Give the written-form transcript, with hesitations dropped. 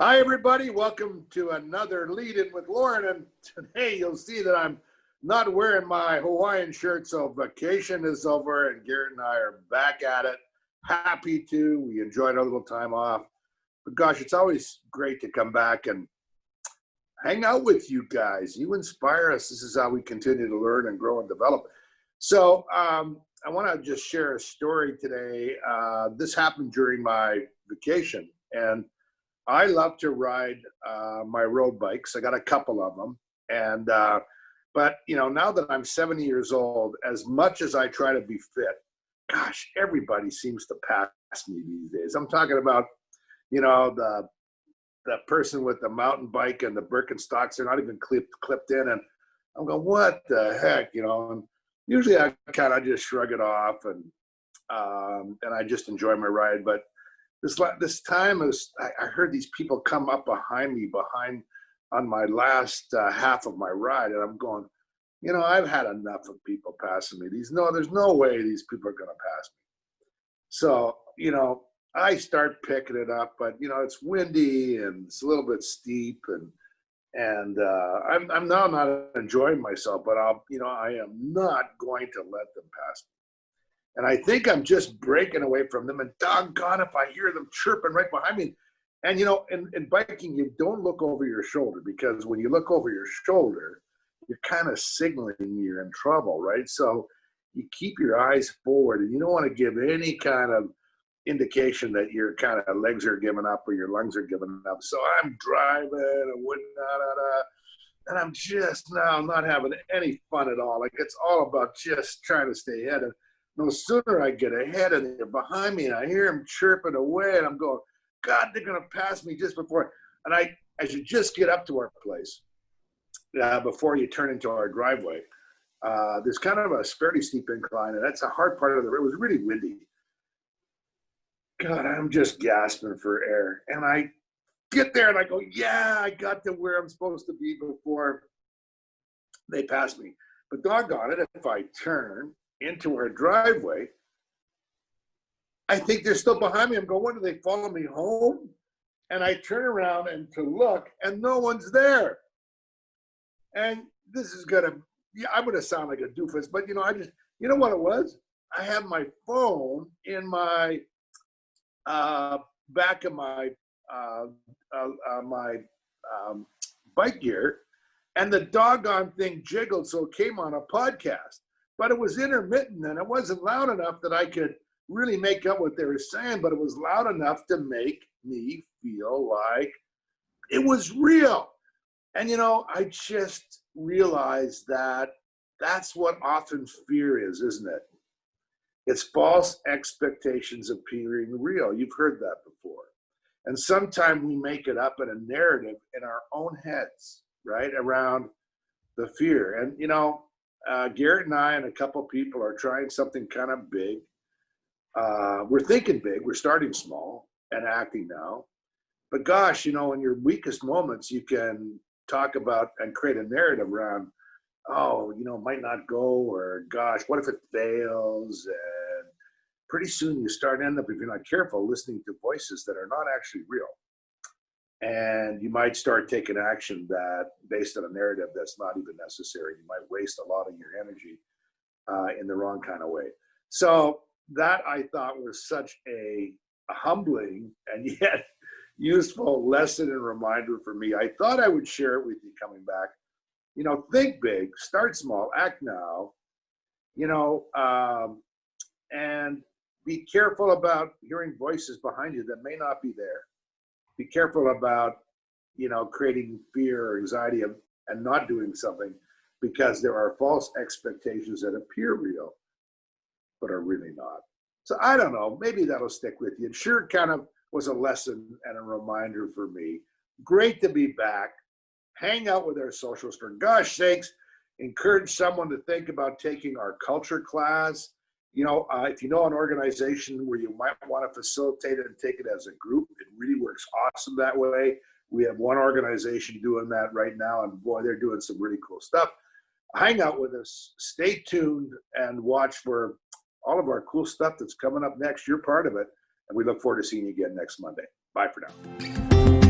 Hi, everybody. Welcome to another Lead In With Lorne. And today you'll see that I'm not wearing my Hawaiian shirt, so vacation is over and Garrett and I are back at it. Happy to. We enjoyed our little time off. But gosh, it's always great to come back and hang out with you guys. You inspire us. This is how we continue to learn and grow and develop. So I want to just share a story today. This happened during my vacation, and I love to ride my road bikes. I got a couple of them, and but you know, now that I'm 70 years old, as much as I try to be fit, gosh, everybody seems to pass me these days. I'm talking about, you know, the person with the mountain bike and the Birkenstocks. They're not even clipped in, and I'm going, what the heck, you know? And usually I kind of just shrug it off, and I just enjoy my ride, but this time I heard these people come up behind me on my last half of my ride, and I'm going, you know, I've had enough of people passing me. There's no way these people are going to pass me. So, you know, I start picking it up, but you know, it's windy and it's a little bit steep, and I'm now not enjoying myself, but I am not going to let them pass me. And I think I'm just breaking away from them, and doggone if I hear them chirping right behind me. And you know, in biking, you don't look over your shoulder, because when you look over your shoulder, you're kind of signaling you're in trouble, right? So you keep your eyes forward, and you don't want to give any kind of indication that your kind of legs are giving up or your lungs are giving up. So I'm driving and I'm just now not having any fun at all. Like, it's all about just trying to stay ahead. And no sooner I get ahead and they're behind me, and I hear them chirping away, and I'm going, God, they're going to pass me just before. And as you just get up to our place, before you turn into our driveway, there's kind of a fairly steep incline, and that's a hard part of the road. It was really windy. God, I'm just gasping for air. And I get there and I go, yeah, I got to where I'm supposed to be before they pass me. But doggone it, if I turn into our driveway, I think they're still behind me. I'm going, what, do they follow me home? And I turn around and to look, and no one's there. And this is I'm gonna sound like a doofus, but you know, you know what it was? I have my phone in my back of my bike gear, and the doggone thing jiggled, so it came on a podcast. But it was intermittent, and it wasn't loud enough that I could really make out what they were saying, but it was loud enough to make me feel like it was real. And, you know, I just realized that that's what often fear is, isn't it? It's false expectations appearing real. You've heard that before. And sometimes we make it up in a narrative in our own heads, right, around the fear. And, you know, Garrett and I and a couple people are trying something kind of big. We're thinking big. We're starting small and acting now. But gosh, you know, in your weakest moments, you can talk about and create a narrative around, oh, you know, it might not go, or gosh, what if it fails? And pretty soon you end up, if you're not careful, listening to voices that are not actually real. And you might start taking action that based on a narrative that's not even necessary. You might waste a lot of your energy in the wrong kind of way. So that, I thought, was such a humbling and yet useful lesson and reminder for me. I thought I would share it with you coming back. You know, think big, start small, act now, you know, and be careful about hearing voices behind you that may not be there. Be careful about, you know, creating fear or anxiety and not doing something because there are false expectations that appear real, but are really not. So I don't know, maybe that'll stick with you. It sure kind of was a lesson and a reminder for me. Great to be back. Hang out with our socials. For gosh sakes, encourage someone to think about taking our culture class. You know, if you know an organization where you might want to facilitate it and take it as a group, it really works awesome that way. We have one organization doing that right now, and boy, they're doing some really cool stuff. Hang out with us, stay tuned, and watch for all of our cool stuff that's coming up next. You're part of it, and we look forward to seeing you again next Monday. Bye for now.